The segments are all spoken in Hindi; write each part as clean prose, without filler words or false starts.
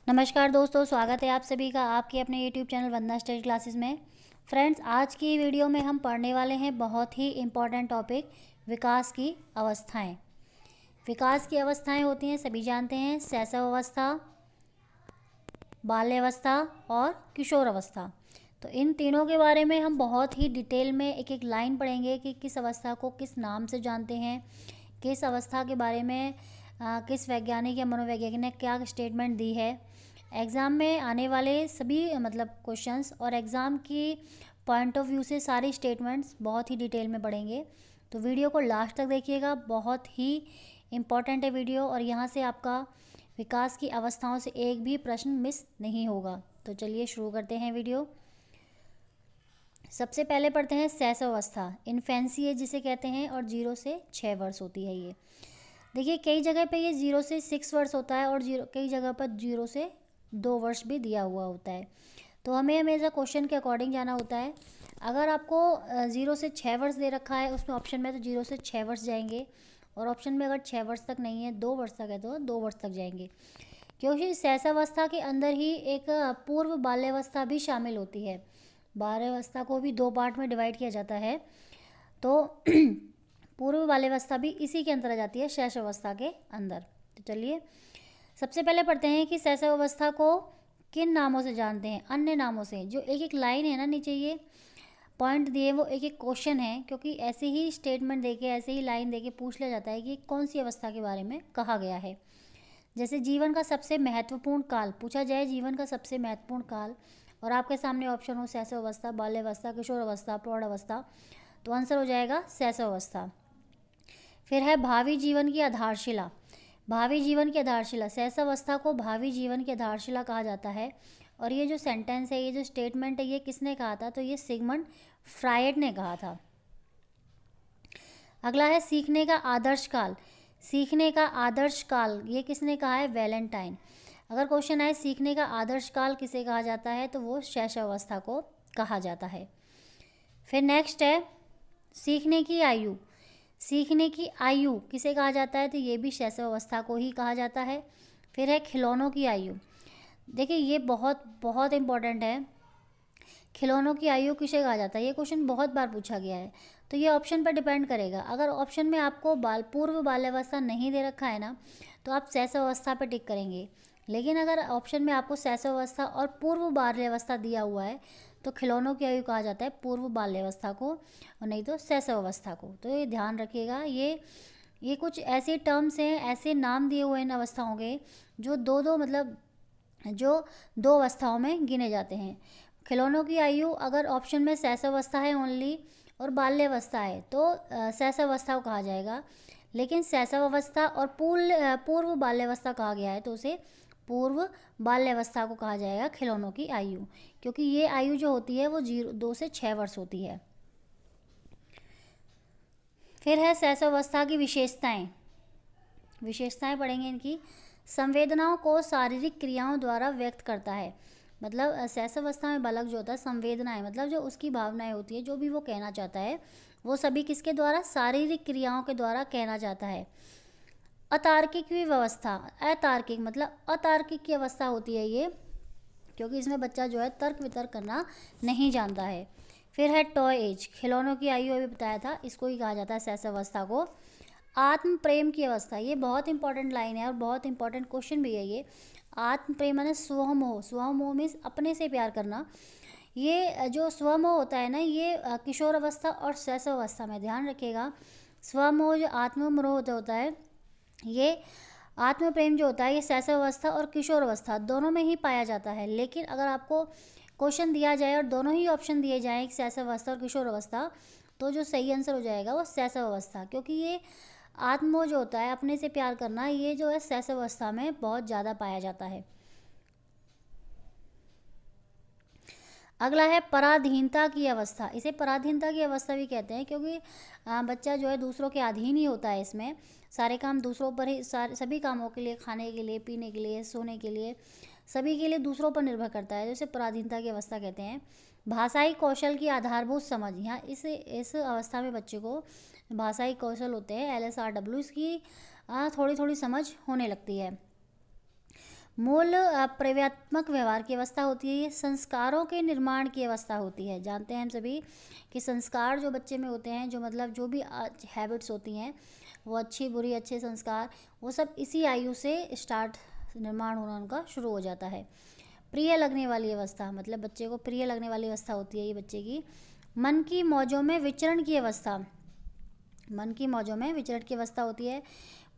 नमस्कार दोस्तों, स्वागत है आप सभी का आपके अपने YouTube चैनल वंदना स्टडी क्लासेस में। फ्रेंड्स, आज की वीडियो में हम पढ़ने वाले हैं बहुत ही इम्पॉर्टेंट टॉपिक विकास की अवस्थाएं। विकास की अवस्थाएं होती हैं, सभी जानते हैं, शैशव अवस्था, बाल्यावस्था और किशोर अवस्था। तो इन तीनों के बारे में हम बहुत ही डिटेल में एक एक लाइन पढ़ेंगे कि किस अवस्था को किस नाम से जानते हैं, किस अवस्था के बारे में किस वैज्ञानिक या मनोवैज्ञानिक ने क्या स्टेटमेंट दी है। एग्ज़ाम में आने वाले सभी क्वेश्चंस और एग्ज़ाम की पॉइंट ऑफ व्यू से सारी स्टेटमेंट्स बहुत ही डिटेल में पढ़ेंगे। तो वीडियो को लास्ट तक देखिएगा, बहुत ही इम्पॉर्टेंट है वीडियो और यहाँ से आपका विकास की अवस्थाओं से एक भी प्रश्न मिस नहीं होगा। तो चलिए शुरू करते हैं वीडियो। सबसे पहले पढ़ते हैं शैशव अवस्था, इन्फेंसी एज जिसे कहते हैं, और 0 से 6 वर्ष होती है ये। देखिए कई जगह पे ये 0 से 6 वर्ष होता है और कई जगह पर 0 से 2 वर्ष भी दिया हुआ होता है। तो हमें हमेशा क्वेश्चन के अकॉर्डिंग जाना होता है। अगर आपको 0 से 6 वर्ष दे रखा है उसमें ऑप्शन में, तो 0 से 6 वर्ष जाएंगे, और ऑप्शन में अगर 6 वर्ष तक नहीं है, 2 वर्ष तक है, तो 2 वर्ष तक जाएंगे। क्योंकि शैशवावस्था के अंदर ही एक पूर्व बाल्यावस्था भी शामिल होती है। बाल्यावस्था को भी 2 पार्ट में डिवाइड किया जाता है, तो पूर्व बाल्यावस्था भी इसी के अंतर्गत जाती है, शैशवावस्था के अंदर। तो चलिए सबसे पहले पढ़ते हैं कि शैशवावस्था को किन नामों से जानते हैं। अन्य नामों से, जो एक एक लाइन है ना नीचे ये पॉइंट दिए, वो एक एक क्वेश्चन है, क्योंकि ऐसे ही स्टेटमेंट देके ऐसे ही लाइन देके पूछ लिया जाता है कि कौन सी अवस्था के बारे में कहा गया है। जैसे जीवन का सबसे महत्वपूर्ण काल पूछा जाए, जीवन का सबसे महत्वपूर्ण काल, और आपके सामने ऑप्शन हो शैशवावस्था, बाल्यावस्था, किशोर अवस्था, प्रौढ़ अवस्था, तो आंसर हो जाएगा शैशवावस्था। फिर है भावी जीवन की आधारशिला। भावी जीवन की आधारशिला, शैशवावस्था को भावी जीवन की आधारशिला कहा जाता है। और ये जो सेंटेंस है, ये जो स्टेटमेंट है, ये किसने कहा था? तो ये सिगमंड फ्रायड ने कहा था। अगला है सीखने का आदर्श काल। सीखने का आदर्श काल ये किसने कहा है? वैलेंटाइन। अगर क्वेश्चन आए सीखने का आदर्श काल किसे कहा जाता है, तो वो शैशवावस्था को कहा जाता है। फिर नेक्स्ट है सीखने की आयु। सीखने की आयु किसे कहा जाता है? तो ये भी शैशवावस्था को ही कहा जाता है। फिर है खिलौनों की आयु। देखिए ये बहुत बहुत इम्पोर्टेंट है, खिलौनों की आयु किसे कहा जाता है? ये क्वेश्चन बहुत बार पूछा गया है, तो ये ऑप्शन पर डिपेंड करेगा। अगर ऑप्शन में आपको पूर्व बाल्यावस्था नहीं दे रखा है ना, तो आप शैशवावस्था पर टिक करेंगे। लेकिन अगर ऑप्शन में आपको शैशवावस्था और पूर्व बाल्यावस्था दिया हुआ है, तो खिलौनों की आयु कहा जाता है पूर्व बाल्यावस्था को, और नहीं तो शैशवावस्था को। तो ये ध्यान रखिएगा, ये कुछ ऐसे टर्म्स हैं, ऐसे नाम दिए हुए इन अवस्थाओं के, जो जो 2 अवस्थाओं में गिने जाते हैं। खिलौनों की आयु अगर ऑप्शन में शैशवावस्था है ओनली और बाल्यावस्था है, तो शैशवावस्था को कहा जाएगा। लेकिन शैशवावस्था और पूर्व बाल्यावस्था कहा गया है, तो उसे पूर्व बाल्यावस्था को कहा जाएगा खिलौनों की आयु, क्योंकि ये आयु जो होती है वो 2 से 6 वर्ष होती है। फिर है शैशवावस्था की विशेषताएं। विशेषताएं पढ़ेंगे इनकी। संवेदनाओं को शारीरिक क्रियाओं द्वारा व्यक्त करता है। शैशवावस्था में बालक जो होता है, संवेदनाएं जो उसकी भावनाएं होती है, जो भी वो कहना चाहता है, वो सभी किसके द्वारा? शारीरिक क्रियाओं के द्वारा कहना चाहता है। अतार्किक की व्यवस्था, अतार्किक की अवस्था होती है ये, क्योंकि इसमें बच्चा जो है तर्क वितर्क करना नहीं जानता है। फिर है टॉय एज, खिलौनों की आयु अभी बताया था, इसको ही कहा जाता है शैशवावस्था को। आत्म प्रेम की अवस्था, ये बहुत इंपॉर्टेंट लाइन है और बहुत इंपॉर्टेंट क्वेश्चन भी है ये। आत्म प्रेम माने स्वमोह, स्वमोह मीन्स अपने से प्यार करना। ये जो स्वमोह होता है ना, ये किशोर अवस्था और शैशवावस्था में, ध्यान रखिएगा। स्वमोह जो आत्ममोह होता है, ये आत्म प्रेम जो होता है, ये शैशवावस्था और किशोर अवस्था दोनों में ही पाया जाता है। लेकिन अगर आपको क्वेश्चन दिया जाए और दोनों ही ऑप्शन दिए जाएँ, शैशवावस्था और किशोर अवस्था, तो जो सही आंसर हो जाएगा वो शैशवावस्था, क्योंकि ये आत्मोह जो होता है, अपने से प्यार करना, ये जो है शैशवावस्था में बहुत ज़्यादा पाया जाता है। अगला है पराधीनता की अवस्था। इसे पराधीनता की अवस्था भी कहते हैं, क्योंकि बच्चा जो है दूसरों के अधीन ही होता है। इसमें सारे काम दूसरों पर ही, सभी कामों के लिए, खाने के लिए, पीने के लिए, सोने के लिए, सभी के लिए दूसरों पर निर्भर करता है, जैसे पराधीनता की अवस्था कहते हैं। भाषाई कौशल की आधारभूत समझ, यहाँ इस अवस्था में बच्चे को भाषाई कौशल होते हैं, LSRW, इसकी थोड़ी थोड़ी समझ होने लगती है। मूल प्रक्रियात्मक व्यवहार की अवस्था होती है। ये संस्कारों के निर्माण की अवस्था होती है। जानते हैं हम सभी कि संस्कार जो बच्चे में होते हैं, जो मतलब जो भी हैबिट्स होती हैं, वो अच्छी बुरी अच्छे संस्कार, वो सब इसी आयु से स्टार्ट निर्माण होना उनका शुरू हो जाता है। प्रिय लगने वाली अवस्था, मतलब बच्चे को प्रिय लगने वाली अवस्था होती है ये बच्चे की। मन की मौजों में विचरण की अवस्था, मन की मौजों में विचरण की अवस्था होती है।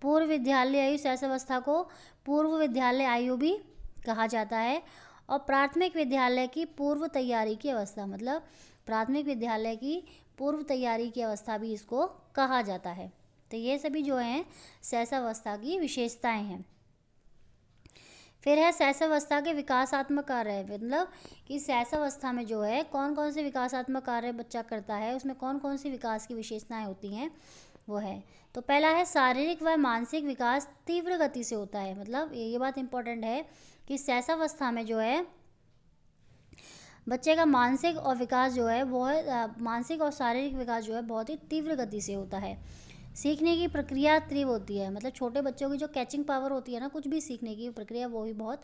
पूर्व विद्यालय आयु, शैशवावस्था को पूर्व विद्यालय आयु भी कहा जाता है। और प्राथमिक विद्यालय की पूर्व तैयारी की अवस्था, मतलब प्राथमिक विद्यालय की पूर्व तैयारी की अवस्था भी इसको कहा जाता है। तो ये सभी जो हैं शैशवावस्था की विशेषताएं हैं। फिर है शैशवावस्था के विकासात्मक कार्य, मतलब कि शैशवावस्था में जो है कौन कौन से विकासात्मक कार्य बच्चा करता है, उसमें कौन कौन सी विकास की विशेषताएं होती हैं वो है। तो पहला है शारीरिक व मानसिक विकास तीव्र गति से होता है। मतलब ये बात इंपॉर्टेंट है कि शैशवावस्था में जो है बच्चे का मानसिक और विकास जो है वो है मानसिक और शारीरिक विकास जो है बहुत ही तीव्र गति से होता है। सीखने की प्रक्रिया तीव्र होती है, मतलब छोटे बच्चों की जो कैचिंग पावर होती है ना, कुछ भी सीखने की प्रक्रिया, वो भी बहुत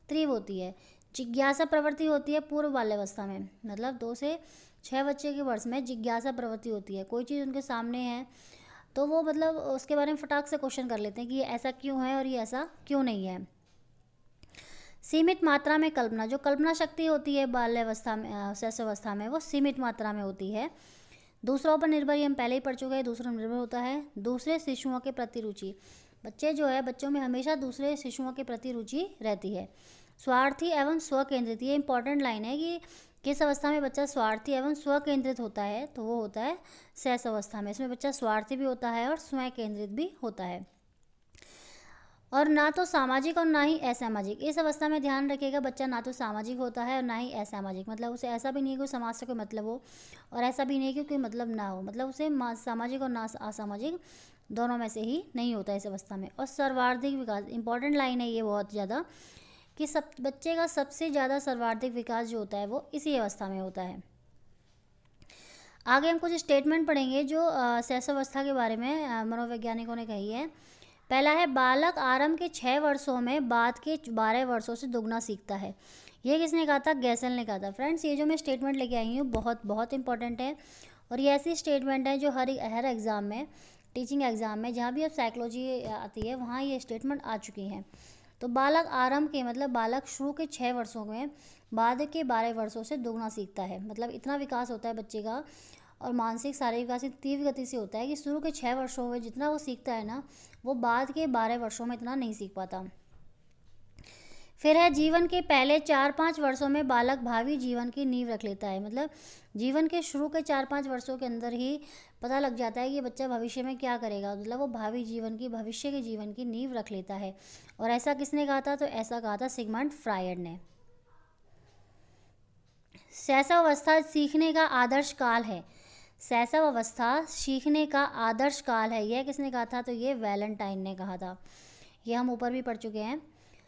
तीव्र होती है। जिज्ञासा प्रवृत्ति होती है पूर्व बाल्यावस्था में, मतलब 2 से 6 बच्चे के वर्ष में जिज्ञासा प्रवृत्ति होती है। कोई चीज़ उनके सामने है तो वो मतलब उसके बारे में फटाक से क्वेश्चन कर लेते हैं कि ये ऐसा क्यों है और ये ऐसा क्यों नहीं है। सीमित मात्रा में कल्पना, जो कल्पना शक्ति होती है बाल्यावस्था में, शैशवावस्था में, वो सीमित मात्रा में होती है। दूसरों पर निर्भर, ये हम पहले ही पढ़ चुके हैं, दूसरों पर निर्भर होता है। दूसरे शिशुओं के प्रति रुचि, बच्चे जो है बच्चों में हमेशा दूसरे शिशुओं के प्रति रुचि रहती है। स्वार्थी एवं स्वकेंद्रित, ये इंपॉर्टेंट लाइन है कि किस अवस्था में बच्चा स्वार्थी एवं स्वकेंद्रित होता है, तो वो होता है शैशवावस्था में। इसमें बच्चा स्वार्थी भी होता है और स्वयं केंद्रित भी होता है। और ना तो सामाजिक और ना ही असामाजिक, इस अवस्था में ध्यान रखिएगा बच्चा ना तो सामाजिक होता है और ना ही असामाजिक, मतलब उसे ऐसा भी नहीं है कि समाज से कोई मतलब हो और ऐसा भी नहीं है कि कोई मतलब ना हो, मतलब उसे सामाजिक और ना असामाजिक दोनों में से ही नहीं होता इस अवस्था में। और सर्वाधिक विकास, इंपॉर्टेंट लाइन है ये बहुत ज़्यादा, कि सब बच्चे का सबसे ज़्यादा सर्वाधिक विकास जो होता है वो इसी अवस्था में होता है। आगे हम कुछ स्टेटमेंट पढ़ेंगे जो शैशवावस्था के बारे में मनोवैज्ञानिकों ने कही है। पहला है बालक आरंभ के 6 वर्षों में बाद के 12 वर्षों से दुगना सीखता है। ये किसने कहा था? गैसल ने कहा था। फ्रेंड्स, ये जो मैं स्टेटमेंट लेके आई हूँ बहुत बहुत इंपॉर्टेंट है और ये ऐसी स्टेटमेंट है जो हर एग्ज़ाम में, टीचिंग एग्ज़ाम में, जहाँ भी अब साइकोलॉजी आती है वहाँ ये स्टेटमेंट आ चुकी हैं। तो बालक आरंभ के मतलब बालक शुरू के 6 वर्षों में बाद के 12 वर्षों से दुगना सीखता है, मतलब इतना विकास होता है बच्चे का और मानसिक शारीरिक विकास तीव्र गति से होता है कि शुरू के 6 वर्षों में जितना वो सीखता है ना, वो बाद के 12 वर्षों में इतना नहीं सीख पाता। फिर है जीवन के पहले 4-5 वर्षों में बालक भावी जीवन की नींव रख लेता है, मतलब जीवन के शुरू के 4-5 वर्षों के अंदर ही पता लग जाता है कि बच्चा भविष्य में क्या करेगा, मतलब वो भावी जीवन की, भविष्य के जीवन की नींव रख लेता है। और ऐसा किसने कहा था? तो ऐसा कहा था सिगमंड फ्रायड ने। शैशवावस्था सीखने का आदर्श काल है। शैशवावस्था सीखने का आदर्श काल है, यह किसने कहा था? तो ये वैलेंटाइन ने कहा था। ये हम ऊपर भी पढ़ चुके हैं।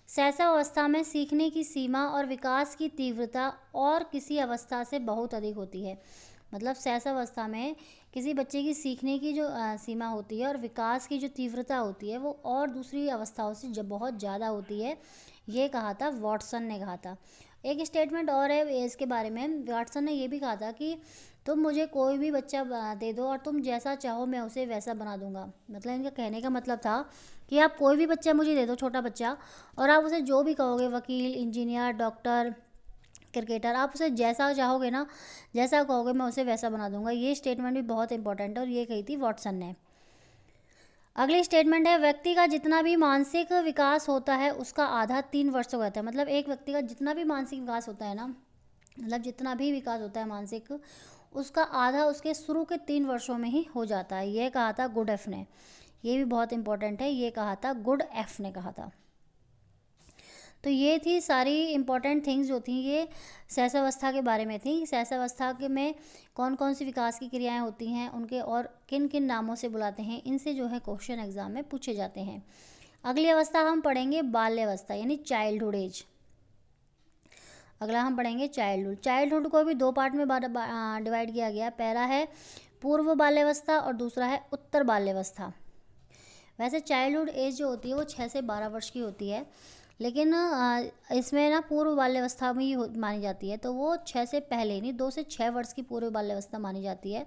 शैशवावस्था में सीखने की सीमा और विकास की तीव्रता और किसी अवस्था से बहुत अधिक होती है, मतलब शैशवावस्था में किसी बच्चे की सीखने की जो सीमा होती है और विकास की जो तीव्रता होती है वो और दूसरी अवस्थाओं से जब बहुत ज़्यादा होती है, ये कहा था वॉटसन ने कहा था। एक स्टेटमेंट और है इसके बारे में, वॉटसन ने ये भी कहा था कि तुम मुझे कोई भी बच्चा दे दो और तुम जैसा चाहो मैं उसे वैसा बना दूंगा। मतलब इनका कहने का मतलब था कि आप कोई भी बच्चा मुझे दे दो, छोटा बच्चा, और आप उसे जो भी कहोगे, वकील, इंजीनियर, डॉक्टर, क्रिकेटर, आप उसे जैसा चाहोगे ना, जैसा कहोगे मैं उसे वैसा बना दूंगा। ये स्टेटमेंट भी बहुत इंपॉर्टेंट है और ये कही थी वॉटसन ने। अगली स्टेटमेंट है व्यक्ति का जितना भी मानसिक विकास होता है उसका आधा 3 वर्ष हो जाता है। मतलब एक व्यक्ति का जितना भी मानसिक विकास होता है ना, मतलब जितना भी विकास होता है मानसिक, उसका आधा उसके शुरू के 3 वर्षों में ही हो जाता है। ये कहा था गुड एफ ने। ये भी बहुत इंपॉर्टेंट है, ये कहा था गुड एफ ने कहा था। तो ये थी सारी इंपॉर्टेंट थिंग्स जो थी, ये शैशवावस्था के बारे में थी। शैशवावस्था के में कौन कौन सी विकास की क्रियाएं होती हैं, उनके और किन किन नामों से बुलाते हैं, इनसे जो है क्वेश्चन एग्जाम में पूछे जाते हैं। अगली अवस्था हम पढ़ेंगे बाल्यावस्था, यानी चाइल्डहुड एज। अगला हम पढ़ेंगे चाइल्डहुड। चाइल्डहुड को भी 2 पार्ट में डिवाइड किया गया। पहला है पूर्व बाल्यावस्था और दूसरा है उत्तर बाल्यावस्था। वैसे चाइल्डहुड एज जो होती है वो 6 से 12 वर्ष की होती है, लेकिन इसमें ना पूर्व बाल्यावस्था में ही मानी जाती है, तो वो 6 से पहले नहीं, 2 से 6 वर्ष की पूर्व बाल्यावस्था मानी जाती है।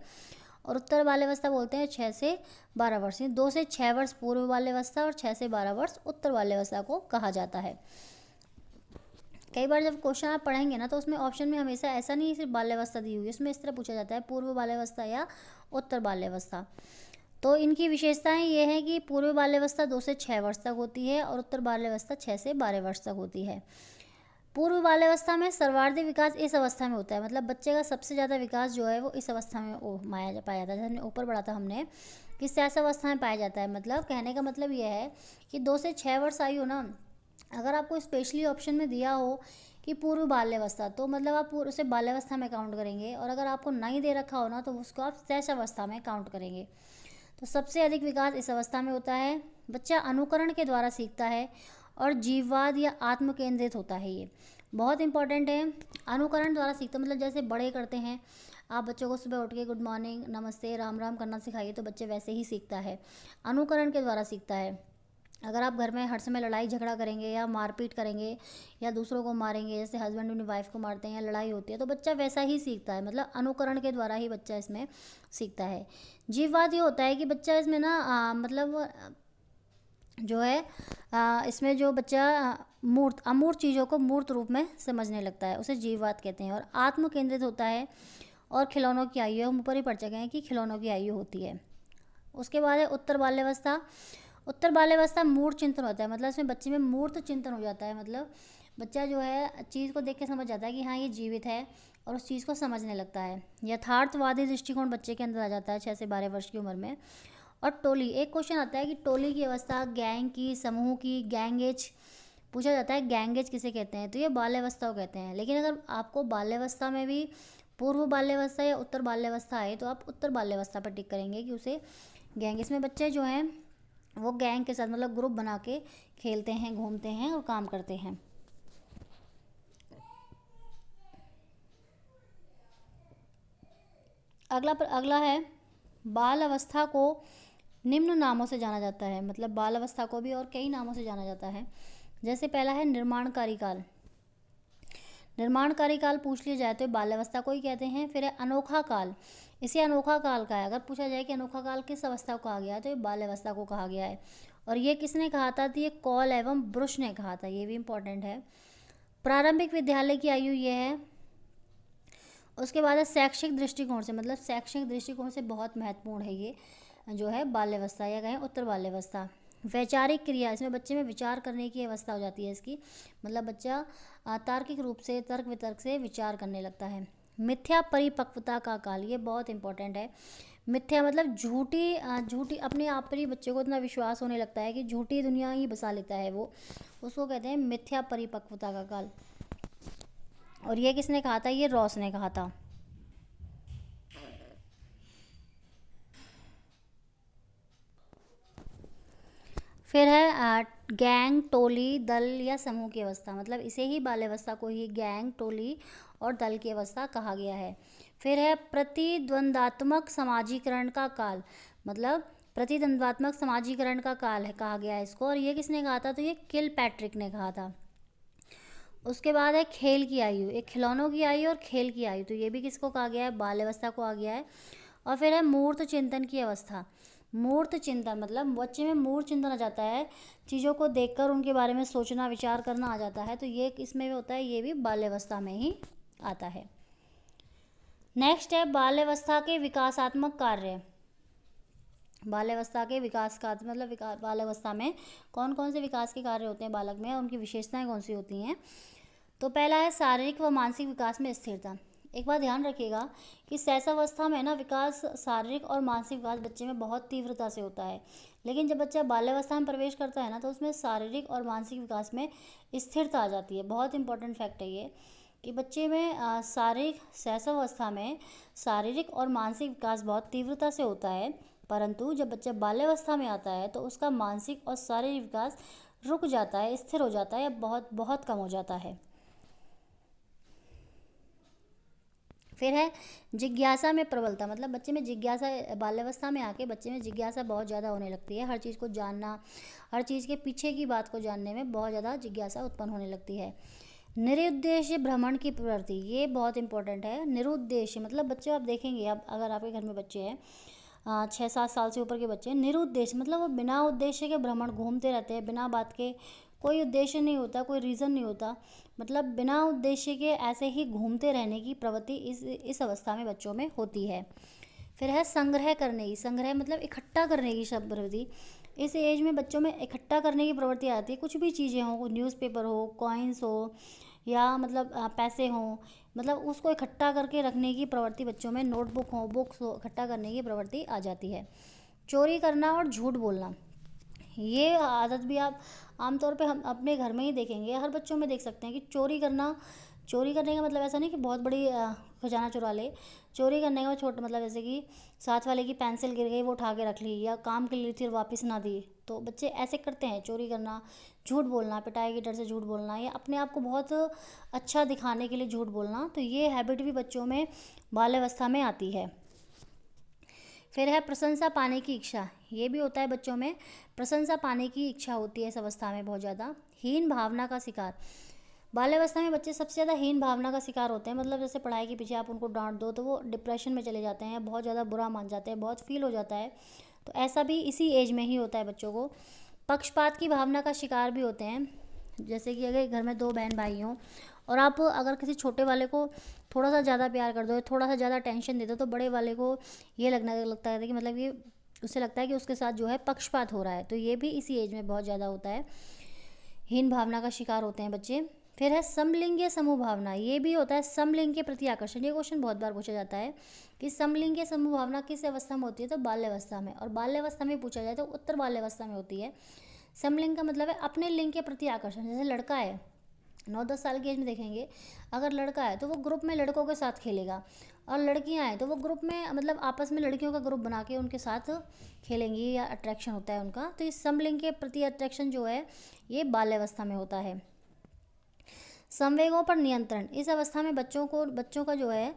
और उत्तर बाल्यावस्था बोलते हैं 6 से 12 वर्ष, 2 से 6 वर्ष पूर्व बाल्यावस्था और 6 से 12 वर्ष उत्तर बाल्यावस्था को कहा जाता है। कई बार जब क्वेश्चन आप पढ़ेंगे ना, तो उसमें ऑप्शन में हमेशा ऐसा नहीं सिर्फ बाल्यावस्था दी हुई है, उसमें इस तरह पूछा जाता है पूर्व बाल्यावस्था या उत्तर बाल्यावस्था। तो इनकी विशेषताएं ये हैं कि पूर्व बाल्यावस्था 2 से 6 वर्ष तक होती है और उत्तर बाल्यावस्था 6 से 12 वर्ष तक होती है। पूर्व बाल्यावस्था में सर्वाधिक विकास इस अवस्था में होता है, मतलब बच्चे का सबसे ज़्यादा विकास जो है वो इस अवस्था में पाया जाता है। जैसे हमने ऊपर पढ़ा था हमने कि इस अवस्था में पाया जाता है, मतलब कहने का मतलब ये है कि 2 से 6 वर्ष आयु ना, अगर आपको स्पेशली ऑप्शन में दिया हो कि पूर्व बाल्यावस्था, तो मतलब आप उसे बाल्यावस्था में काउंट करेंगे, और अगर आपको नहीं दे रखा हो ना, तो उसको आप शैशवावस्था में काउंट करेंगे। तो सबसे अधिक विकास इस अवस्था में होता है। बच्चा अनुकरण के द्वारा सीखता है और जीववाद या आत्म केंद्रित होता है, ये बहुत इंपॉर्टेंट है। अनुकरण द्वारा सीखता मतलब जैसे बड़े करते हैं, आप बच्चों को सुबह उठ के गुड मॉर्निंग, नमस्ते, राम राम करना सिखाइए, तो बच्चे वैसे ही सीखता है, अनुकरण के द्वारा सीखता है। अगर आप घर में हर समय लड़ाई झगड़ा करेंगे या मारपीट करेंगे या दूसरों को मारेंगे, जैसे हस्बैंड अपनी वाइफ को मारते हैं या लड़ाई होती है, तो बच्चा वैसा ही सीखता है, मतलब अनुकरण के द्वारा ही बच्चा इसमें सीखता है। जीववाद ये होता है कि बच्चा इसमें ना मतलब जो है इसमें जो बच्चा अमूर्त चीज़ों को मूर्त रूप में समझने लगता है, उसे जीववाद कहते हैं। और आत्म केंद्रित होता है और खिलौनों की आयु, हम ऊपर ही पढ़ चुके हैं कि खिलौनों की आयु होती है। उसके बाद है उत्तर बाल्यावस्था। उत्तर बाल्यावस्था मूर्त चिंतन होता है, मतलब इसमें बच्चे में मूर्त चिंतन हो जाता है, मतलब बच्चा जो है चीज़ को देख के समझ जाता है कि हाँ ये जीवित है, और उस चीज़ को समझने लगता है। यथार्थवादी दृष्टिकोण बच्चे के अंदर आ जाता है 6 से 12 वर्ष की उम्र में। और टोली, एक क्वेश्चन आता है कि टोली की अवस्था, गैंग की, समूह की, गैंगेज पूछा जाता है, गैंगेज किसे कहते हैं, तो ये बाल्यावस्था को कहते हैं। लेकिन अगर आपको बाल्यावस्था में भी पूर्व बाल्यावस्था या उत्तर बाल्यावस्था आए, तो आप उत्तर बाल्यावस्था पर टिक करेंगे कि उसे गैंग, इसमें बच्चे जो हैं वो गैंग के साथ मतलब ग्रुप बना के खेलते हैं, घूमते हैं और काम करते हैं। अगला है बाल अवस्था को निम्न नामों से जाना जाता है, मतलब बाल अवस्था को भी और कई नामों से जाना जाता है। जैसे पहला है निर्माणकारी काल। निर्माणकारी काल पूछ लिया जाए तो बाल्यावस्था को ही कहते हैं। फिर है अनोखा काल, इसे अनोखा काल का है, अगर पूछा जाए कि अनोखा काल किस अवस्था को कहा गया है, तो ये बाल्यावस्था को कहा गया है। और ये किसने कहा था, तो ये कॉल एवं ब्रुश ने कहा था, ये भी इम्पोर्टेंट है। प्रारंभिक विद्यालय की आयु ये है। उसके बाद है शैक्षिक दृष्टिकोण से, मतलब शैक्षणिक दृष्टिकोण से बहुत महत्वपूर्ण है ये जो है बाल्यावस्था, या कहें उत्तर बाल्यावस्था। वैचारिक क्रिया, इसमें बच्चे में विचार करने की अवस्था हो जाती है इसकी, मतलब बच्चा तार्किक रूप से, तर्क वितर्क से विचार करने लगता है। मिथ्या परिपक्वता का काल, ये बहुत इंपॉर्टेंट है। मिथ्या मतलब झूठी अपने आप पर ही बच्चे को इतना विश्वास होने लगता है कि झूठी दुनिया ही बसा लेता है वो, उसको कहते हैं मिथ्या परिपक्वता का काल। और ये किसने कहा था, ये रॉस ने कहा था। फिर है गैंग, टोली, दल या समूह की अवस्था, मतलब इसे ही बाल्यावस्था को ही गैंग, टोली और दल की अवस्था कहा गया है। फिर है प्रतिद्वंदात्मक समाजीकरण का काल, मतलब प्रतिद्वंदात्मक समाजीकरण का काल है कहा गया है इसको, और ये किसने कहा था, तो ये किलपैट्रिक ने कहा था। उसके बाद है खेल की आयु, एक खिलौनों की आयु और खेल की आयु, तो ये भी किसको कहा गया है, बाल्यावस्था को आ गया है। और फिर है मूर्त चिंतन की अवस्था। मूर्त चिंतन मतलब बच्चे में मूर्त चिंतन आ जाता है, चीज़ों को देखकर उनके बारे में सोचना, विचार करना आ जाता है, तो ये इसमें भी होता है, ये भी बाल्यावस्था में ही आता है। नेक्स्ट है बाल्यावस्था के विकासात्मक कार्य। बाल्यावस्था के विकास का मतलब बाल्यावस्था में कौन कौन से विकास के कार्य होते हैं बालक में, और उनकी विशेषताएं कौन सी होती हैं। तो पहला है शारीरिक व मानसिक विकास में स्थिरता। एक बात ध्यान रखिएगा कि शैशवावस्था में ना विकास, शारीरिक और मानसिक विकास बच्चे में बहुत तीव्रता से होता है, लेकिन जब बच्चा बाल्यावस्था में प्रवेश करता है ना, तो उसमें शारीरिक और मानसिक विकास में स्थिरता आ जाती है। बहुत इंपॉर्टेंट फैक्ट है ये कि बच्चे में शारीरिक शैशवावस्था में शारीरिक और मानसिक विकास बहुत तीव्रता से होता है, परंतु जब बच्चा बाल्यावस्था में आता है तो उसका मानसिक और शारीरिक विकास रुक जाता है, स्थिर हो जाता है, या बहुत बहुत कम हो जाता है। फिर है जिज्ञासा में प्रबलता, मतलब बच्चे में जिज्ञासा, बाल्यावस्था में आके बच्चे में जिज्ञासा बहुत ज़्यादा होने लगती है। हर चीज़ को जानना, हर चीज़ के पीछे की बात को जानने में बहुत ज़्यादा जिज्ञासा उत्पन्न होने लगती है। निरुद्देश्य भ्रमण की प्रवृत्ति, ये बहुत इंपॉर्टेंट है। निरुद्देश्य मतलब बच्चे आप देखेंगे, अब अगर आपके घर में बच्चे हैं 6-7 साल से ऊपर के बच्चे, निरुद्देश्य मतलब वो बिना उद्देश्य के भ्रमण घूमते रहते हैं, बिना बात के, कोई उद्देश्य नहीं होता, कोई रीज़न नहीं होता, मतलब बिना उद्देश्य के ऐसे ही घूमते रहने की प्रवृत्ति इस अवस्था में बच्चों में होती है। फिर है संग्रह करने की, संग्रह मतलब इकट्ठा करने की प्रवृत्ति। इस एज में बच्चों में इकट्ठा करने की प्रवृत्ति आती है, कुछ भी चीज़ें हों, न्यूज़पेपर हो, कॉइन्स हो, या मतलब पैसे हों, मतलब उसको इकट्ठा करके रखने की प्रवृत्ति बच्चों में, नोटबुक हो, बुक्स हो, इकट्ठा करने की प्रवृत्ति आ जाती है। चोरी करना और झूठ बोलना, ये आदत भी आप आमतौर पे हम अपने घर में ही देखेंगे, हर बच्चों में देख सकते हैं कि चोरी करना, चोरी करने का मतलब ऐसा नहीं कि बहुत बड़ी खजाना चुरा ले, चोरी करने का छोटा मतलब जैसे कि साथ वाले की पेंसिल गिर गई वो उठा के रख ली, या काम के लिए थी और वापस ना दी, तो बच्चे ऐसे करते हैं। चोरी करना, झूठ बोलना, पिटाई के डर से झूठ बोलना, या अपने आप को बहुत अच्छा दिखाने के लिए झूठ बोलना, तो ये हैबिट भी बच्चों में बाल्यावस्था में आती है। फिर है प्रशंसा पाने की इच्छा, ये भी होता है बच्चों में, प्रशंसा पाने की इच्छा होती है इस अवस्था में बहुत ज़्यादा। हीन भावना का शिकार, बाल्यावस्था में बच्चे सबसे ज़्यादा हीन भावना का शिकार होते हैं, मतलब जैसे पढ़ाई के पीछे आप उनको डांट दो तो वो डिप्रेशन में चले जाते हैं, बहुत ज़्यादा बुरा मान जाते हैं, बहुत फील हो जाता है, तो ऐसा भी इसी एज में ही होता है बच्चों को। पक्षपात की भावना का शिकार भी होते हैं, जैसे कि अगर घर में 2 बहन भाई हों और आप अगर किसी छोटे वाले को थोड़ा सा ज़्यादा प्यार कर दो, थोड़ा सा ज़्यादा टेंशन दे दो, तो बड़े वाले को ये लगता है कि मतलब ये, उससे लगता है कि उसके साथ जो है पक्षपात हो रहा है, तो ये भी इसी एज में बहुत ज़्यादा होता है, हीन भावना का शिकार होते हैं बच्चे। फिर है समलिंगीय समूह भावना, ये भी होता है समलिंग के प्रति आकर्षण, ये क्वेश्चन बहुत बार पूछा जाता है कि समलिंगीय समूह भावना किस अवस्था में होती है, तो बाल्यावस्था में, और बाल्यावस्था में पूछा जाए तो उत्तर बाल्यावस्था में होती है। समलिंग का मतलब है अपने लिंग के प्रति आकर्षण, जैसे लड़का है 9-10 साल की एज में देखेंगे, अगर लड़का है तो वो ग्रुप में लड़कों के साथ खेलेगा, और लड़कियां हैं तो वो ग्रुप में मतलब आपस में लड़कियों का ग्रुप बना के उनके साथ खेलेंगी, या अट्रैक्शन होता है उनका, तो इस समलिंग के प्रति अट्रैक्शन जो है ये बाल्यावस्था में होता है। संवेगों पर नियंत्रण, इस अवस्था में बच्चों का जो है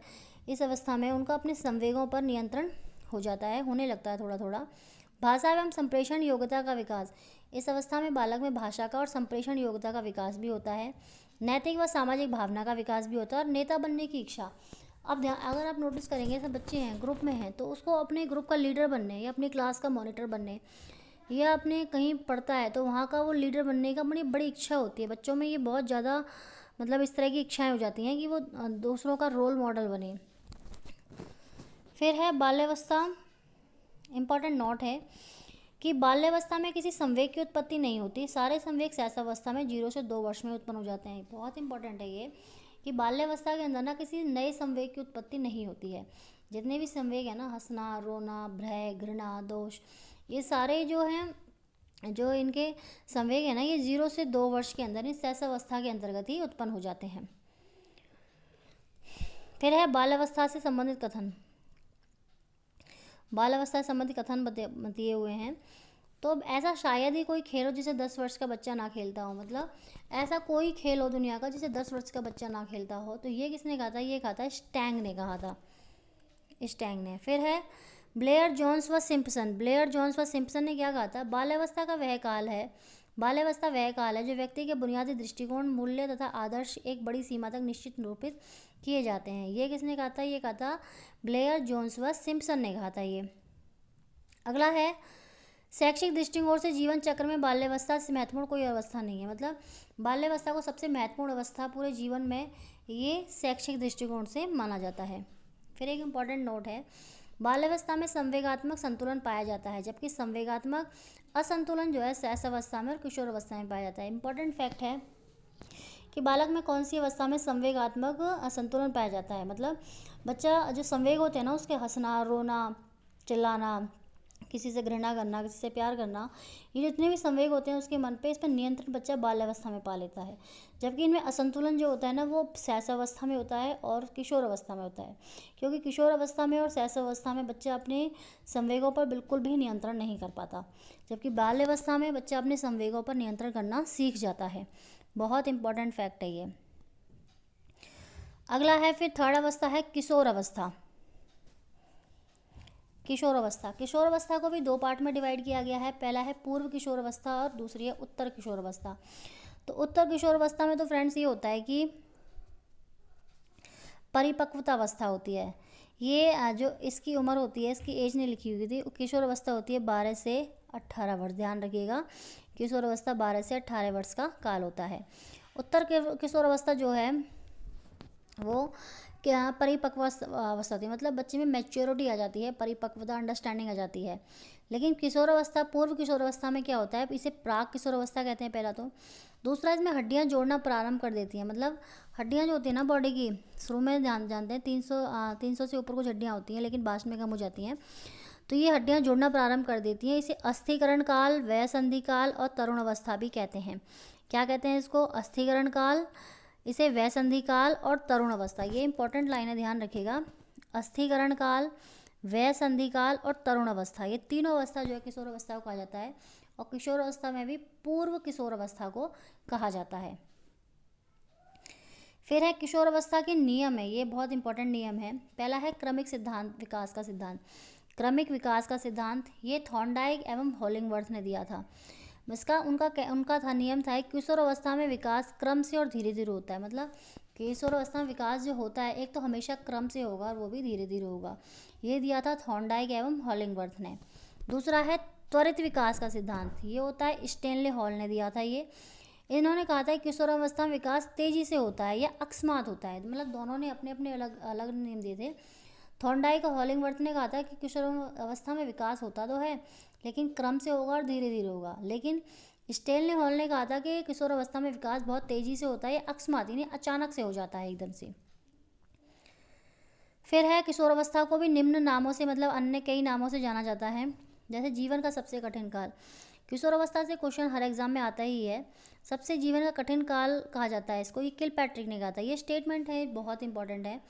इस अवस्था में उनका अपने संवेगों पर नियंत्रण हो जाता है, होने लगता है थोड़ा थोड़ा। भाषा एवं संप्रेषण योग्यता का विकास, इस अवस्था में बालक में भाषा का और संप्रेषण योग्यता का विकास भी होता है। नैतिक व सामाजिक भावना का विकास भी होता है, और नेता बनने की इच्छा। अब ध्यान, अगर आप नोटिस करेंगे सब बच्चे हैं ग्रुप में हैं तो उसको अपने ग्रुप का लीडर बनने, या अपनी क्लास का मॉनिटर बनने, या अपने कहीं पढ़ता है तो वहाँ का वो लीडर बनने का बड़ी बड़ी इच्छा होती है बच्चों में, ये बहुत ज़्यादा मतलब इस तरह की इच्छाएं हो जाती हैं कि वो दूसरों का रोल मॉडल बने। फिर है बाल्यावस्था, इम्पॉर्टेंट नोट है कि बाल्यावस्था में किसी संवेग की उत्पत्ति नहीं होती, सारे संवेग शैशवावस्था में 0 से 2 वर्ष में उत्पन्न हो जाते हैं। बहुत इंपॉर्टेंट है ये कि बाल्यावस्था के अंदर ना किसी नए संवेग की उत्पत्ति नहीं होती है, जितने भी संवेग है ना, हंसना, रोना, भय, घृणा, दोष, ये सारे जो हैं, जो इनके संवेग है ना, ये 0 से 2 वर्ष के अंदर इस शैशवावस्था के अंतर्गत ही उत्पन्न हो जाते हैं। फिर है बाल्यावस्था से संबंधित कथन, बाल्यावस्था से संबंधित कथन दिए हुए हैं। तो अब ऐसा शायद ही कोई खेल हो जिसे 10 वर्ष का बच्चा ना खेलता हो, मतलब ऐसा कोई खेल हो दुनिया का जिसे 10 वर्ष का बच्चा ना खेलता हो, तो ये किसने कहा था, ये कहा था स्टैंग ने कहा था, स्टैंग ने। फिर है ब्लेयर जोन्स व सिम्पसन, ब्लेयर जोन्स व सिम्पसन ने क्या कहा था, बाल्यावस्था का वह काल है, बाल्यावस्था वह काल है जो व्यक्ति के बुनियादी दृष्टिकोण, मूल्य तथा आदर्श एक बड़ी सीमा तक निश्चित निरूपित किए जाते हैं। ये किसने कहा था, ये कहा था ब्लेयर जोन्स व सिम्पसन ने कहा था ये। अगला है शैक्षिक दृष्टिकोण से जीवन चक्र में बाल्यावस्था से महत्वपूर्ण कोई अवस्था नहीं है, मतलब बाल्यावस्था को सबसे महत्वपूर्ण अवस्था पूरे जीवन में ये शैक्षिक दृष्टिकोण से माना जाता है। फिर एक इम्पॉर्टेंट नोट है, बाल्यावस्था में संवेगात्मक संतुलन पाया जाता है, जबकि संवेगात्मक असंतुलन जो है शैशवावस्था में और किशोर अवस्था में पाया जाता है। इंपॉर्टेंट फैक्ट है कि बालक में कौन सी अवस्था में संवेगात्मक असंतुलन पाया जाता है, मतलब बच्चा जो संवेग होते हैं ना उसके, हंसना, रोना, चिल्लाना, किसी से घृणा करना, किसी से प्यार करना, ये जितने भी संवेग होते हैं उसके मन पे, इस पर नियंत्रण बच्चा बाल्यावस्था में पा लेता है। जबकि इनमें असंतुलन जो होता है ना वो शैशवावस्था में होता है और किशोर अवस्था में होता है, क्योंकि किशोर अवस्था में और शैशवावस्था में बच्चा अपने संवेगों पर बिल्कुल भी नियंत्रण नहीं कर पाता, जबकि बाल्यावस्था में बच्चा अपने संवेगों पर नियंत्रण करना सीख जाता है। बहुत इंपॉर्टेंट फैक्ट है ये। अगला है फिर थर्ड अवस्था है किशोर अवस्था। किशोर अवस्था, किशोर अवस्था को भी दो पार्ट में डिवाइड किया गया है। पहला है पूर्व किशोर अवस्था और दूसरी है उत्तर किशोर अवस्था। तो उत्तर किशोर अवस्था में तो फ्रेंड्स ये होता है कि परिपक्वता अवस्था होती है। ये जो इसकी उम्र होती है, इसकी एज नहीं लिखी हुई थी, किशोर अवस्था होती है 12 से 18 वर्ष। ध्यान रखिएगा, किशोर अवस्था 12 से 18 वर्ष का काल होता है। उत्तर किशोर अवस्था जो है वो क्या परिपक्व अवस्था होती है, मतलब बच्चे में मैच्योरिटी आ जाती है, परिपक्वता अंडरस्टैंडिंग आ जाती है। लेकिन किशोर अवस्था, पूर्व किशोर अवस्था में क्या होता है, इसे प्राक किशोर अवस्था कहते हैं पहला तो। दूसरा, इसमें हड्डियां जोड़ना प्रारंभ कर देती हैं, मतलब हड्डियां जो होती है ना बॉडी की, शुरू में जानते हैं 300 से ऊपर कुछ हड्डियां होती हैं, लेकिन बाद में कम हो जाती हैं। तो ये हड्डियां जोड़ना प्रारंभ कर देती हैं। इसे अस्थिकरण काल, वयसंधि काल और तरुण अवस्था भी कहते हैं। क्या कहते हैं इसको? अस्थिकरण काल, इसे वयसंधि काल और तरुण अवस्था। ये इंपॉर्टेंट लाइन है, ध्यान रखिएगा। अस्थिकरण काल, वयसंधि काल और तरुण अवस्था, ये तीनों अवस्था जो है किशोर अवस्था को कहा जाता है। और किशोर अवस्था में भी पूर्व किशोर अवस्था को कहा जाता है। फिर है किशोर अवस्था के नियम है, ये बहुत इंपॉर्टेंट नियम है। पहला है क्रमिक सिद्धांत, विकास का सिद्धांत। क्रमिक विकास का सिद्धांत ये थॉर्नडाइक एवं हॉलिंगवर्थ ने दिया था। इसका उनका था नियम था, किशोर अवस्था में विकास क्रम से और धीरे धीरे होता है। मतलब किशोर अवस्था में विकास जो होता है एक तो हमेशा क्रम से होगा और वो भी धीरे धीरे होगा। ये दिया था थॉर्नडाइक एवं हॉलिंगवर्थ ने। दूसरा है त्वरित विकास का सिद्धांत, ये होता है स्टेनले हॉल ने दिया था। ये इन्होंने कहा था किशोर अवस्था में विकास तेजी से होता है या अकस्मात होता है। मतलब दोनों ने अपने अपने अलग अलग नियम दिए थे। थॉर्नडाइक और हॉलिंगवर्थ ने कहा था कि किशोर अवस्था में विकास होता तो है, लेकिन क्रम से होगा और धीरे धीरे होगा। लेकिन स्टेनले हॉल ने कहा था कि किशोर अवस्था में विकास बहुत तेजी से होता है, अकस्मात यानी अचानक से हो जाता है एकदम से। फिर है किशोर अवस्था को भी निम्न नामों से, मतलब अन्य कई नामों से जाना जाता है। जैसे जीवन का सबसे कठिन काल, किशोर अवस्था से क्वेश्चन हर एग्जाम में आता ही है। सबसे जीवन का कठिन काल कहा जाता है इसको, ये किलपैट्रिक ने कहा था। ये स्टेटमेंट है, बहुत इंपॉर्टेंट है।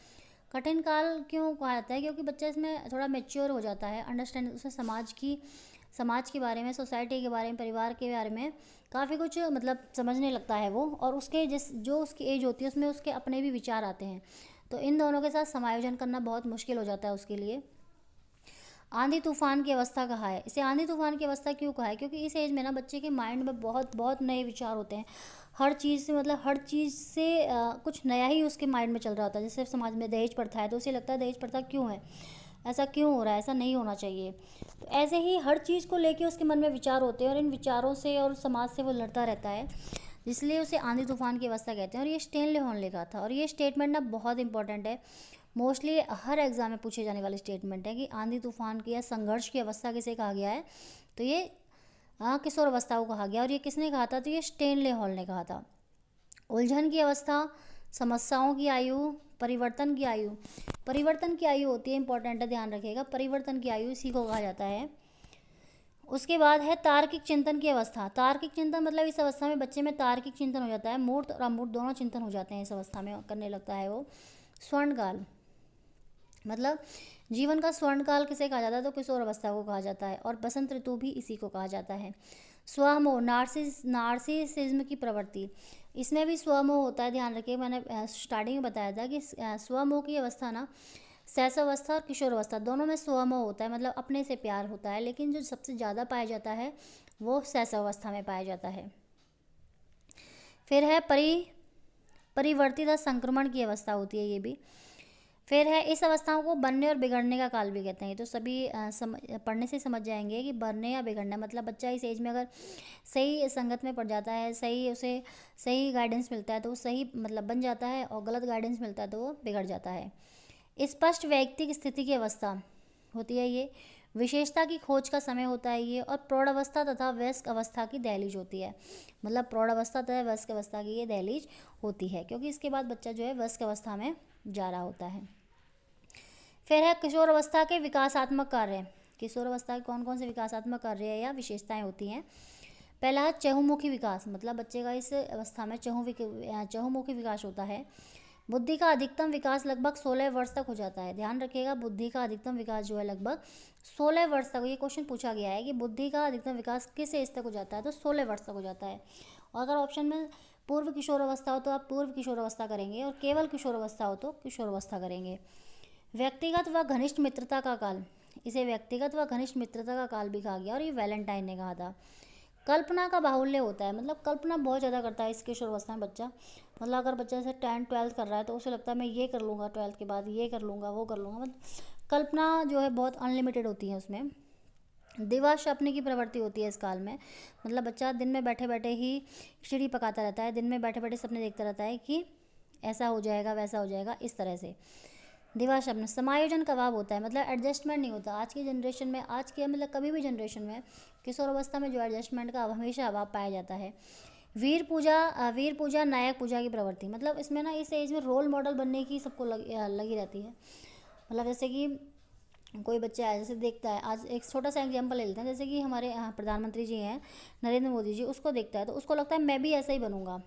कठिन काल क्यों कहा जाता है? क्योंकि बच्चा इसमें थोड़ा मेच्योर हो जाता है, अंडरस्टैंड, उसे समाज के बारे में, सोसाइटी के बारे में, परिवार के बारे में काफ़ी कुछ मतलब समझने लगता है वो। और उसके जो उसकी एज होती है उसमें उसके अपने भी विचार आते हैं। तो इन दोनों के साथ समायोजन करना बहुत मुश्किल हो जाता है उसके लिए। आंधी तूफान की अवस्था कहा है, इसे आंधी तूफान की अवस्था क्यों कहा है? क्योंकि इस एज में ना बच्चे के माइंड में बहुत बहुत नए विचार होते हैं। हर चीज़ से, मतलब हर चीज़ से कुछ नया ही उसके माइंड में चल रहा होता है। जैसे समाज में दहेज प्रथा है तो उसे लगता है दहेज प्रथा क्यों है, ऐसा क्यों हो रहा है, ऐसा नहीं होना चाहिए। तो ऐसे ही हर चीज़ को लेके उसके मन में विचार होते हैं और इन विचारों से और समाज से वो लड़ता रहता है, इसलिए उसे आंधी तूफान की अवस्था कहते हैं। और ये स्टेनले हॉल ने कहा था। और ये स्टेटमेंट ना बहुत इंपॉर्टेंट है, मोस्टली हर एग्जाम में पूछे जाने वाली स्टेटमेंट है कि आंधी तूफान की या संघर्ष की अवस्था किसे कहा गया है? तो ये किशोर अवस्था को कहा गया। और ये किसने कहा था? तो ये स्टेनले हॉल ने कहा था। उलझन की अवस्था, समस्याओं की आयु, परिवर्तन की आयु। परिवर्तन की आयु होती है, इंपॉर्टेंट है, ध्यान रखिएगा। परिवर्तन की आयु इसी को कहा जाता है। उसके बाद है तार्किक चिंतन की अवस्था। तार्किक चिंतन मतलब इस अवस्था में बच्चे में तार्किक चिंतन हो जाता है, मूर्त और अमूर्त दोनों चिंतन हो जाते हैं इस अवस्था में, करने लगता है वो। स्वर्णकाल, मतलब जीवन का स्वर्णकाल किसे कहा जाता है? तो किशोर अवस्था को कहा जाता है। और बसंत ऋतु भी इसी को कहा जाता है। स्वमोह, नार्सिसिज्म की प्रवृत्ति, इसमें भी स्वमोह होता है, ध्यान रखिए। मैंने स्टार्टिंग में बताया था कि स्वमोह की अवस्था ना, शैशवावस्था और किशोर अवस्था दोनों में स्वमोह होता है, मतलब अपने से प्यार होता है। लेकिन जो सबसे ज़्यादा पाया जाता है वो शैशवावस्था में पाया जाता है। फिर है परिवर्तित संक्रमण की अवस्था होती है ये भी। फिर है इस अवस्थाओं को बनने और बिगड़ने का काल भी कहते हैं। तो सभी पढ़ने से समझ जाएंगे कि बनने या बिगड़ना, मतलब बच्चा इस एज में अगर सही संगत में पड़ जाता है, उसे सही गाइडेंस मिलता है तो वो सही मतलब बन जाता है, और गलत गाइडेंस मिलता है तो वो बिगड़ जाता है। स्पष्ट वैयक्तिक स्थिति की अवस्था होती है ये। विशेषता की खोज का समय होता है ये। और प्रौढ़ अवस्था तथा वयस्क अवस्था की दहलीज होती है, मतलब प्रौढ़ अवस्था तथा वयस्क अवस्था की ये दहलीज होती है, क्योंकि इसके बाद बच्चा जो है वयस्क अवस्था में जा रहा होता है। फिर है किशोर अवस्था के विकासात्मक कार्य। किशोर अवस्था के कौन कौन से विकासात्मक कार्य या विशेषताएं होती हैं? पहला है चहुमुखी विकास, मतलब बच्चे का इस अवस्था में चहुमुखी विकास होता है। बुद्धि का अधिकतम विकास लगभग 16 वर्ष तक हो जाता है। ध्यान रखिएगा, बुद्धि का अधिकतम विकास जो है लगभग 16 वर्ष तक, ये क्वेश्चन पूछा गया है कि बुद्धि का अधिकतम विकास किस एज तक हो जाता है, तो 16 वर्ष तक हो जाता है। और अगर ऑप्शन में पूर्व किशोरावस्था हो तो आप पूर्व किशोरावस्था करेंगे, और केवल किशोरावस्था हो तो किशोरावस्था करेंगे। व्यक्तिगत व घनिष्ठ मित्रता का काल, इसे व्यक्तिगत व घनिष्ठ मित्रता का काल भी कहा गया, और ये वैलेंटाइन ने कहा था। कल्पना का बाहुल्य होता है, मतलब कल्पना बहुत ज़्यादा करता है इस किशोरावस्था में बच्चा। मतलब अगर बच्चा जैसे 10th 12th कर रहा है तो उसे लगता है मैं ये कर लूँगा, 12th के बाद ये कर लूँगा, वो कर लूँगा। मतलब कल्पना जो है बहुत अनलिमिटेड होती है उसमें। दिवा सपने की प्रवृत्ति होती है इस काल में। मतलब बच्चा दिन में बैठे बैठे ही खिचड़ी पकाता रहता है, दिन में बैठे बैठे सपने देखता रहता है कि ऐसा हो जाएगा, वैसा हो जाएगा, इस तरह से। दिवा शब्द समायोजन कबाब होता है, मतलब एडजस्टमेंट नहीं होता आज की जनरेशन में, आज के मतलब कभी भी जनरेशन में किशोर अवस्था में जो एडजस्टमेंट का हमेशा अभाव पाया जाता है। वीर पूजा नायक पूजा की प्रवृत्ति, मतलब इसमें ना इस एज में रोल मॉडल बनने की सबको लगी रहती है। मतलब जैसे कि कोई बच्चा है, जैसे देखता है, आज एक छोटा सा एग्जांपल ले लेते हैं, जैसे कि हमारे प्रधानमंत्री जी हैं नरेंद्र मोदी जी, उसको देखता है तो उसको लगता है मैं भी ऐसा ही बनूंगा,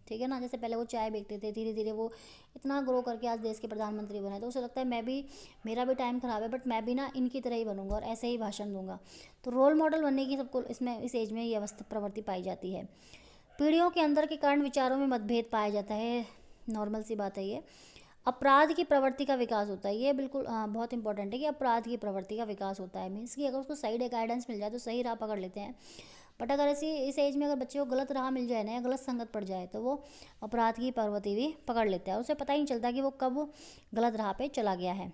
ठीक है ना। जैसे पहले वो चाय बेचते थे, धीरे धीरे वो इतना ग्रो करके आज देश के प्रधानमंत्री बने, तो उसे लगता है मैं भी, मेरा भी टाइम ख़राब है बट मैं भी ना इनकी तरह ही बनूंगा और ऐसे ही भाषण दूंगा। तो रोल मॉडल बनने की सबको इसमें इस एज में ये अवस्था प्रवृत्ति पाई जाती है। पीढ़ियों के अंदर के कारण विचारों में मतभेद पाया जाता है, नॉर्मल सी बात है ये। अपराध की प्रवृत्ति का विकास होता है, ये बिल्कुल बहुत इंपॉर्टेंट है कि अपराध की प्रवृत्ति का विकास होता है। मीन्स कि अगर उसको सही गाइडेंस मिल जाए तो सही राह पकड़ लेते हैं, बट अगर ऐसी इस एज में अगर बच्चे को गलत राह मिल जाए ना, या गलत संगत पड़ जाए, तो वो अपराध की प्रवृत्ति भी पकड़ लेता है, उसे पता ही नहीं चलता कि वो कब गलत राह पे चला गया है।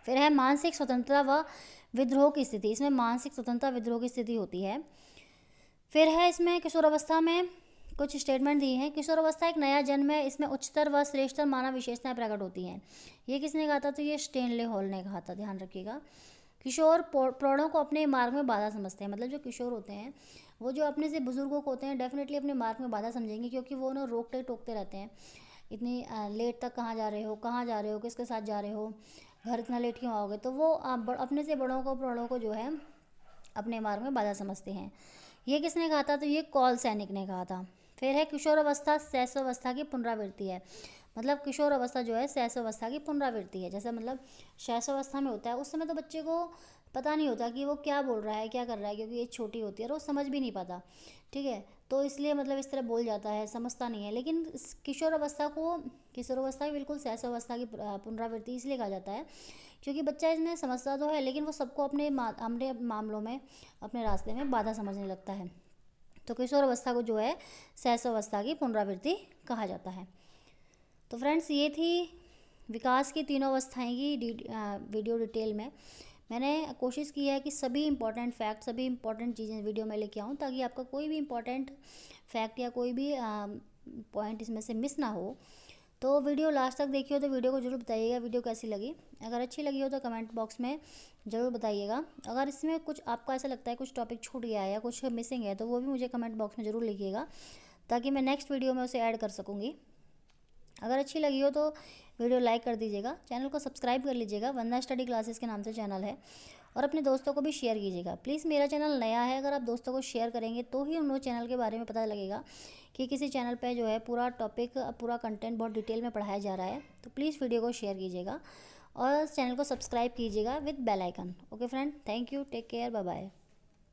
फिर है मानसिक स्वतंत्रता व विद्रोह की स्थिति, इसमें मानसिक स्वतंत्रता विद्रोह की स्थिति होती है। फिर है इसमें किशोरावस्था में कुछ स्टेटमेंट दिए हैं। किशोरावस्था एक नया जन्म है, इसमें उच्चतर व श्रेष्ठतर मानव विशेषताएं प्रकट होती हैं। ये किसने कहा था, तो ये स्टेनले हॉल ने कहा था, ध्यान रखिएगा। किशोर प्रौढ़ों को अपने मार्ग में बाधा समझते हैं, मतलब जो किशोर होते हैं वो जो अपने से बुजुर्गों को होते हैं डेफिनेटली अपने मार्ग में बाधा समझेंगे, क्योंकि वो उन्हें रोकते टोकते रहते हैं, इतनी लेट तक कहाँ जा रहे हो, कहाँ जा रहे हो, किसके साथ जा रहे हो, घर इतना लेट क्यों आओगे। तो वो अपने से बड़ों को, प्रौढ़ों को जो है अपने मार्ग में बाधा समझते हैं। ये किसने कहा था, तो ये कॉल सैनिक ने कहा था। फिर है किशोरावस्था शैशवावस्था की पुनरावृत्ति है, मतलब किशोर अवस्था जो है शैशवावस्था की पुनरावृत्ति है। जैसे मतलब शैशवावस्था में होता है उस समय तो बच्चे को पता नहीं होता कि वो क्या बोल रहा है, क्या कर रहा है, क्योंकि ये छोटी होती है और वो समझ भी नहीं पाता, ठीक है। तो इसलिए मतलब इस तरह बोल जाता है, समझता नहीं है। लेकिन किशोर अवस्था की बिल्कुल शैशवावस्था की पुनरावृत्ति इसलिए कहा जाता है क्योंकि बच्चा इसमें समझता तो है, लेकिन वो सबको अपने मामलों में, अपने रास्ते में बाधा समझने लगता है। तो किशोर अवस्था को जो है शैशवावस्था की पुनरावृत्ति कहा जाता है। तो फ्रेंड्स, ये थी विकास की तीनों अवस्थाएं की वीडियो डिटेल में। मैंने कोशिश की है कि सभी इंपॉर्टेंट फैक्ट, सभी इंपॉर्टेंट चीज़ें वीडियो में लेके आऊँ, ताकि आपका कोई भी इंपॉर्टेंट फैक्ट या कोई भी पॉइंट इसमें से मिस ना हो। तो वीडियो लास्ट तक देखिए तो वीडियो को जरूर बताइएगा वीडियो कैसी लगी। अगर अच्छी लगी हो तो कमेंट बॉक्स में ज़रूर बताइएगा। अगर इसमें कुछ आपको ऐसा लगता है कुछ टॉपिक छूट गया है या कुछ मिसिंग है तो वो भी मुझे कमेंट बॉक्स में ज़रूर लिखिएगा, ताकि मैं नेक्स्ट वीडियो में उसे ऐड कर सकूँगी। अगर अच्छी लगी हो तो वीडियो लाइक कर दीजिएगा, चैनल को सब्सक्राइब कर लीजिएगा, वंदना स्टडी क्लासेस के नाम से चैनल है, और अपने दोस्तों को भी शेयर कीजिएगा प्लीज़। मेरा चैनल नया है, अगर आप दोस्तों को शेयर करेंगे तो ही उन लोग चैनल के बारे में पता लगेगा कि किसी चैनल पे जो है पूरा टॉपिक, पूरा कंटेंट बहुत डिटेल में पढ़ाया जा रहा है। तो प्लीज़ वीडियो को शेयर कीजिएगा और चैनल को सब्सक्राइब कीजिएगा with bell icon. Okay friend, thank you, take care, bye bye.